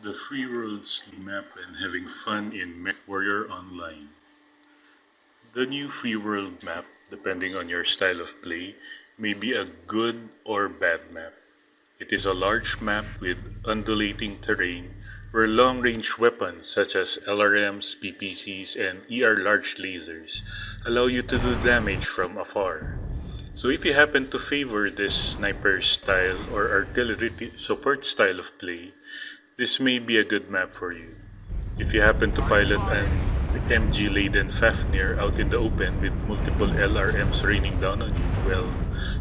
the Free Worlds map and having fun in MechWarrior Online. The new Free World map, depending on your style of play, may be a good or bad map. It is a large map with undulating terrain where long range weapons such as LRMs, PPCs, and ER large lasers allow you to do damage from afar. So if you happen to favor this sniper style or artillery support style of play, this may be a good map for you. If you happen to pilot an MG-laden Fafnir out in the open with multiple LRMs raining down on you, well,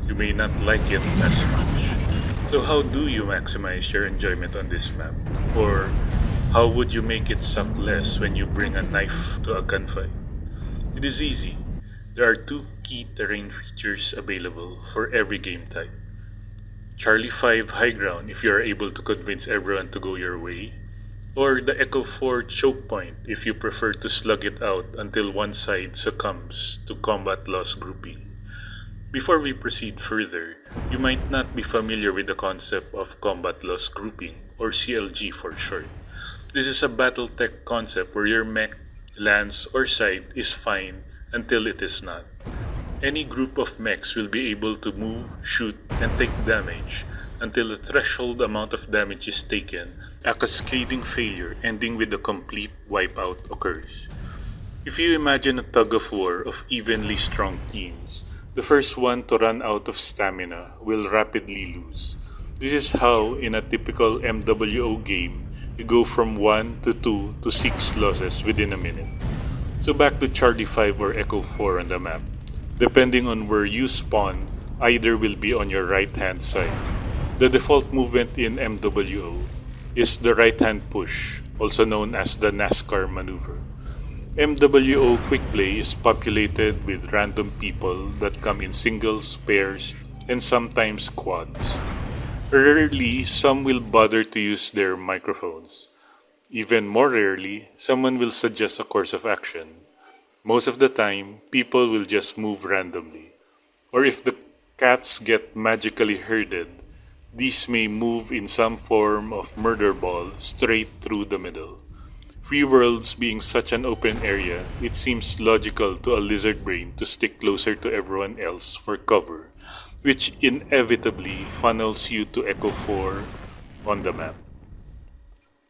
you may not like it as much. So how do you maximize your enjoyment on this map? Or how would you make it suck less when you bring a knife to a gunfight? It is easy. There are two key terrain features available for every game type. Charlie 5 High Ground if you are able to convince everyone to go your way, or the Echo 4 Choke Point if you prefer to slug it out until one side succumbs to combat loss grouping. Before we proceed further, you might not be familiar with the concept of combat loss grouping, or CLG for short. This is a Battletech concept where your mech, lance, or side is fine until it is not. Any group of mechs will be able to move, shoot, and take damage until a threshold amount of damage is taken, a cascading failure ending with a complete wipeout occurs. If you imagine a tug of war of evenly strong teams, the first one to run out of stamina will rapidly lose. This is how, in a typical MWO game, you go from 1 to 2 to 6 losses within a minute. So back to Charlie 5 or Echo 4 on the map. Depending on where you spawn, either will be on your right hand side. The default movement in MWO is the right hand push, also known as the NASCAR maneuver. MWO Quick Play is populated with random people that come in singles, pairs, and sometimes quads. Rarely, some will bother to use their microphones. Even more rarely, someone will suggest a course of action. Most of the time, people will just move randomly. Or if the cats get magically herded, these may move in some form of murder ball straight through the middle. Free Worlds being such an open area, it seems logical to a lizard brain to stick closer to everyone else for cover, which inevitably funnels you to Echo 4 on the map.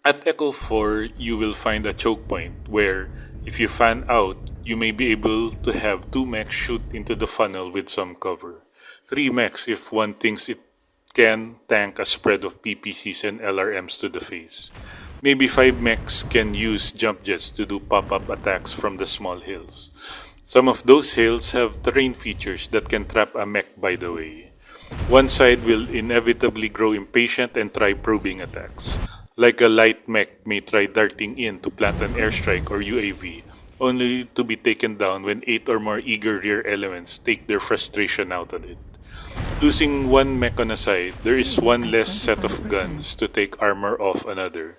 At Echo 4, you will find a choke point where, if you fan out, you may be able to have 2 mechs shoot into the funnel with some cover. 3 mechs if one thinks it can tank a spread of PPCs and LRMs to the face. Maybe 5 mechs can use jump jets to do pop-up attacks from the small hills. Some of those hills have terrain features that can trap a mech by the way. One side will inevitably grow impatient and try probing attacks. Like a light mech may try darting in to plant an airstrike or UAV, only to be taken down when 8 or more eager rear elements take their frustration out on it. Losing one mech on a side, there is one less set of guns to take armor off another,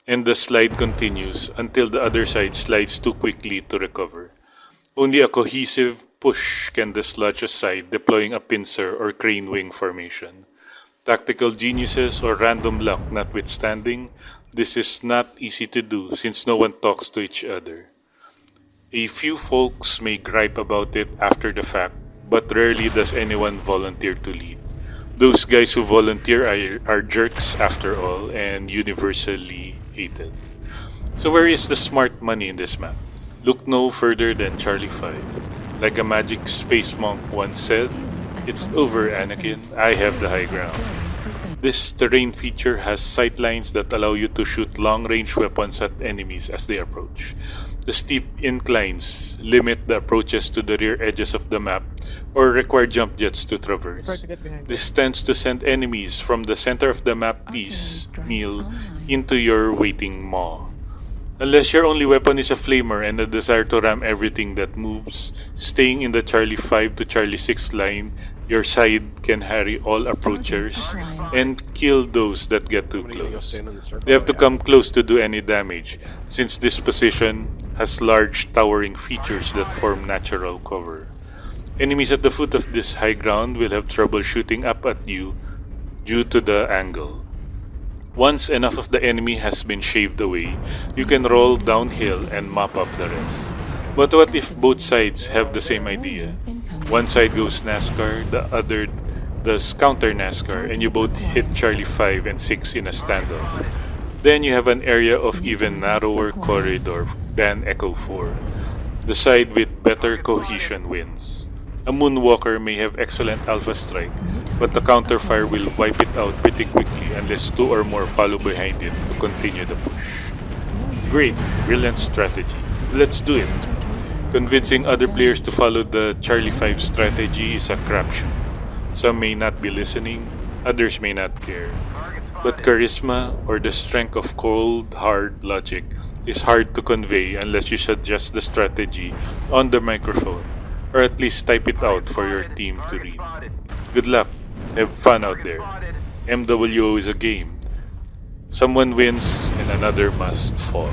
and the slide continues until the other side slides too quickly to recover. Only a cohesive push can dislodge a side deploying a pincer or crane wing formation. Tactical geniuses or random luck notwithstanding, this is not easy to do since no one talks to each other. A few folks may gripe about it after the fact, but rarely does anyone volunteer to lead. Those guys who volunteer are jerks after all and universally hated. So where is the smart money in this map? Look no further than Charlie 5. Like a magic space monk once said, "It's over, Anakin. I have the high ground." This terrain feature has sightlines that allow you to shoot long-range weapons at enemies as they approach. The steep inclines limit the approaches to the rear edges of the map or require jump jets to traverse. This tends to send enemies from the center of the map piecemeal into your waiting maw. Unless your only weapon is a flamer and a desire to ram everything that moves, staying in the Charlie 5 to Charlie 6 line, your side can harry all approachers and kill those that get too close. They have to come close to do any damage, since this position has large towering features that form natural cover. Enemies at the foot of this high ground will have trouble shooting up at you due to the angle. Once enough of the enemy has been shaved away, you can roll downhill and mop up the rest. But what if both sides have the same idea? One side goes NASCAR, the other does counter NASCAR, and you both hit Charlie 5 and 6 in a standoff. Then you have an area of even narrower corridor than Echo 4. The side with better cohesion wins. A Moonwalker may have excellent alpha strike, but the counterfire will wipe it out pretty quickly unless two or more follow behind it to continue the push. Great, brilliant strategy. Let's do it. Convincing other players to follow the Charlie 5 strategy is a crapshoot. Some may not be listening, others may not care. But charisma, or the strength of cold, hard logic, is hard to convey unless you suggest the strategy on the microphone, or at least type it out for your team to read. Good luck. Have fun out there. MWO is a game. Someone wins and another must fall.